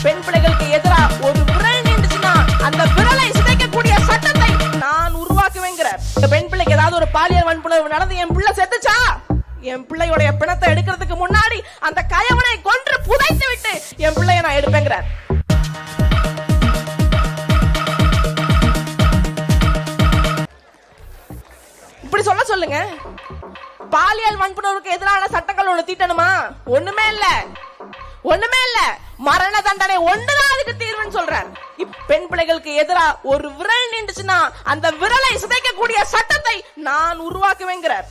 பெண் பிள்ளைகளுக்கு எதிராக ஒரு விரல் நீண்டுச்சுன்னா அந்த விரலை சிதைக்கக்கூடிய சட்டத்தை நான் உருவாக்குவேங்கிறார். பெண் பிள்ளைக்கு ஏதாவது ஒரு பாலியல் வன்புணர்வு நடந்து என் பிள்ளை செத்துச்சா, என் பிள்ளையோட பிணத்தை எடுக்கிறதுக்கு முன்னாடி அந்த கயவனை கொன்று புதைத்து விட்டு என் பிள்ளைய நான் எடுப்பேங்கிறார். இப்படி சொல்லுங்க. பாலியல் வன்புணர்வுக்கு எதிரான சட்டங்கள் ஒண்ணு தீட்டணுமா? ஒண்ணுமே இல்ல. மரண தண்டனை ஒன்றுதான் அதுக்கு தீர்வுன்னு சொல்றார். பெண் பிள்ளைகளுக்கு எதிராக ஒரு விரல் நீண்டுச்சுன்னா அந்த விரலை சிதைக்கக்கூடிய சட்டத்தை நான் உருவாக்குவேங்கிறார்.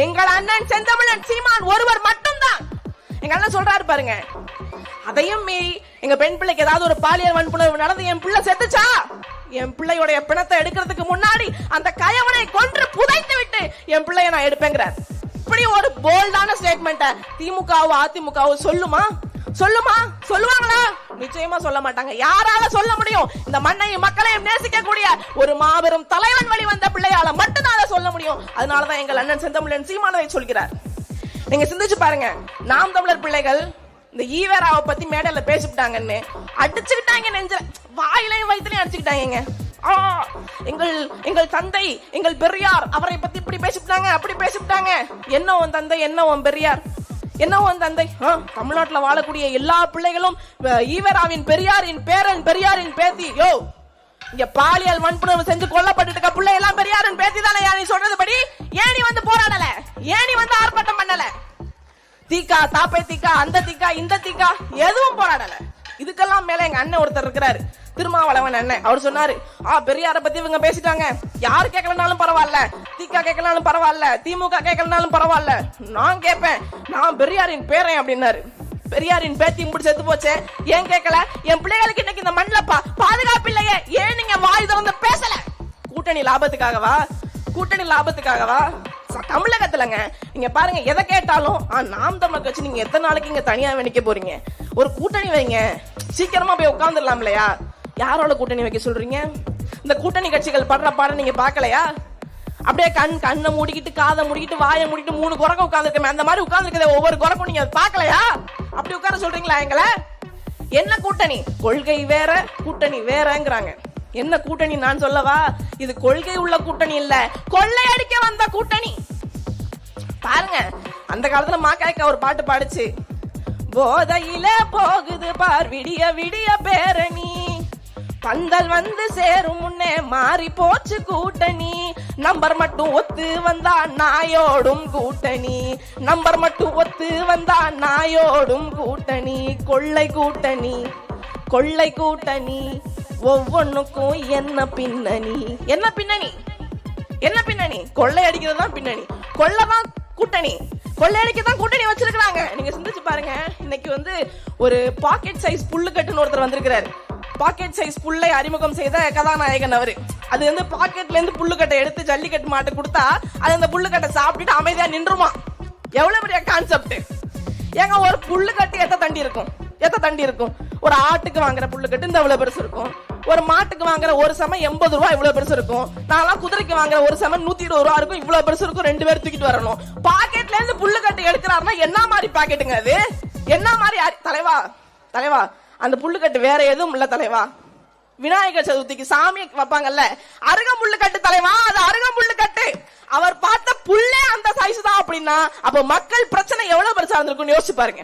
எங்கள் அண்ணன் செந்தமிழன் சீமான் ஒருவர் மட்டும்தான். எங்க அண்ணன் சொல்றாரு பாருங்க, அதையும் மீறி எங்க பெண் பிள்ளைக்கு ஏதாவது ஒரு பாலியல் வன்புணர்வு நடந்து என் பிள்ளை செத்துச்சா, என் பிள்ளையோட பிணத்தை எடுக்கிறதுக்கு முன்னாடி அந்த கயவனை கொன்று புதைத்து விட்டு என் பிள்ளைய நான் எடுப்பேங்கிறார். இப்படி ஒரு போல்டான ஸ்டேட்மெண்ட் திமுகவோ அதிமுகவோ சொல்லுவாங்களா? நிச்சயமா சொல்ல மாட்டாங்க. யாரால சொல்ல முடியும்? இந்த மண்ணையும் மக்களையும் நேசிக்கக்கூடிய ஒரு மாபெரும் தலைவன் வழி வந்த பிள்ளையால மட்டும்தான் அதை சொல்ல முடியும். அதனாலதான் எங்கள் அண்ணன் செந்தமிழன் சீமானதை சொல்கிறார். நீங்க சிந்திச்சு பாருங்க, நாம் தமிழர் பிள்ளைகள் இந்த ஈவேராவை பத்தி மேடையில பேசிட்டாங்கன்னு அடிச்சுக்கிட்டாங்க, நெஞ்ச வாயிலையும் வயிற்றுலையும் அடிச்சுக்கிட்டாங்க. எங்கள் தந்தை, எங்கள் பெரியார் அவரை பத்தி இப்படி பேசிட்டாங்க, அப்படி பேசிட்டாங்க. என்ன உன் தந்தை, என்ன உன் பெரியார், என்ன உன் தந்தை? தமிழ்நாட்டில் வாழக்கூடிய எல்லா பிள்ளைகளும் ஈவேராவின் பெரியாரின் பேரன், பெரியாரின் பேத்தி. யோ, இங்க பாலியல் வன்புணர்வு செஞ்சு கொல்லப்பட்டு பிள்ளை எல்லாம் பெரியாரின் பேத்தி தானே. நீ சொல்றதுபடி ஏன் நீ வந்து போராடல? ஏன் நீ வந்து ஆர்ப்பாட்டம் பண்ணல? தீக்கா, தாப்பை தீக்கா, அந்த தீக்கா, இந்த தீக்கா எதுவும் போராடல. இதுக்கெல்லாம் மேல எங்க அண்ணன் ஒருத்தர் இருக்கிறாரு, திருமாவளவன் அண்ணன். அவர் சொன்னாரு, பெரியார பத்தி இவங்க பேசிட்டாங்க, யாரு கேட்கலனாலும் பரவாயில்ல, தீக்கா கேட்கலனாலும் பரவாயில்ல, திமுக கேட்கலனாலும் பரவாயில்ல, நான் கேட்பேன், நான் பெரியாரின் பேரன் அப்படின்னாரு. பெரியாரின் பேத்தி இப்படி செத்து போச்சு, ஏன் கேட்கல? என் பிள்ளைகளுக்கு இன்னைக்கு இந்த மண்ணில பாதுகாப்பு இல்லையே, ஏன் நீங்க வாய் திறந்து பேசல? கூட்டணி லாபத்துக்காகவா? தமிழகத்துலங்க நீங்க பாருங்க, எதை கேட்டாலும் நாம் தமிழர் கட்சி நீங்க எத்தனை நாளைக்கு இங்க தனியா நிக்க போறீங்க? ஒரு கூட்டணி வைங்க, சீக்கிரமா போய் உட்கார்ந்துடலாம் இல்லையா? யாரோட கூட்டணி வைக்க சொல்றீங்க? இந்த கூட்டணி கட்சிகள் படுற பாடம் நீங்க பாக்கலையா? அப்படியே கண்ணை மூடிக்கிட்டு, காதை மூடிக்கிட்டு, வாயை மூடிக்கிட்டு 3 குரங்கு உட்கார்ந்துருக்கேன், அந்த மாதிரி உட்கார்ந்துருக்கே ஒவ்வொரு குரங்கும் நீங்க பாக்கலையா? அப்படி உட்கார சொல்றீங்களா எங்களை? என்ன கூட்டணி? கொள்கை வேற, கூட்டணி வேறங்கிறாங்க. என்ன கூட்டணி நான் சொல்லவா? இது கொள்கை உள்ள கூட்டணி இல்ல, கொள்ளையடிக்க வந்த கூட்டணி. பாருங்க, அந்த காலத்துல மாக்காய்க்கா ஒரு பாட்டு பாடுச்சு, போதையில போகுது பார் விடிய விடிய பேரணி, பந்தல் வந்து சேரும் முன்னே மாறி போச்சு கூட்டணி, நம்பர் மட்டும் ஒத்து வந்தா நாயோடும் கூட்டணி, நம்பர் மட்டும் ஒத்து வந்தா நாயோடும் கூட்டணி, கொள்ளை கூட்டணி ஒவ்வொன்னுக்கும் என்ன பின்னணி? கொள்ளை அடிக்கிறது தான் பின்னணி, கொள்ளதான் கூட்டணி, கொள்ளையடிக்கதான் கூட்டணி வச்சிருக்காங்க. நீங்க சிந்திச்சு பாருங்க, இன்னைக்கு வந்து ஒரு பாக்கெட் சைஸ் புல்லுக்கட்டுன்னு ஒருத்தர் வந்திருக்கிறாரு. பாக்கெட் சைஸ் புல்லை அறிமுகம் செய்த கதாநாயகன் அவரு. அது வந்து பாக்கெட்ல இருந்து புல்லுக்கட்டை எடுத்து ஜல்லிக்கட்டு மாட்டு கொடுத்தா அது அந்த புல்லுக்கட்டை சாப்பிட்டுட்டு அமைதியா நின்றுமா. எவ்வளவு பெரிய கான்செப்ட் ஏங்க! ஒரு புல்லுக்கட்டு எத்த தண்டி இருக்கும்? ஒரு ஆட்டுக்கு வாங்குற புல்லுக்கட்டு இந்த இவ்வளவு பெருசு இருக்கும், ஒரு மாட்டுக்கு வாங்குற ஒரு சம 80 ரூபாய் இவ்வளவு பெருசு இருக்கும், நான்லாம் குதிரைக்கு வாங்குற ஒரு சம 120 ரூபா இருக்கும், இவ்வளவு பெருசு இருக்கும். 2 பேர் தூக்கிட்டு வரணும். பாக்கெட்ல இருந்து புல்லுக்கட்டு எடுக்கிறாருன்னா என்ன மாதிரி பாக்கெட்டுங்க அது? என்ன மாதிரி? தலைவா அந்த புல்லுக்கட்டு வேற எதுவும் இல்ல தலைவா. விநாயகர் சதுர்த்திக்கு சாமி வைப்பாங்கல்ல, அருகம்புல்லு கட்டு தலைவா, அது அருகம்புல்லு கட்டு. அவர் பார்த்த புல்லே அந்த சைஸ் தான் அப்படின்னா அப்ப மக்கள் பிரச்சனை எவ்வளவு பெருசா இருந்திருக்கும்னு யோசிச்சு பாருங்க.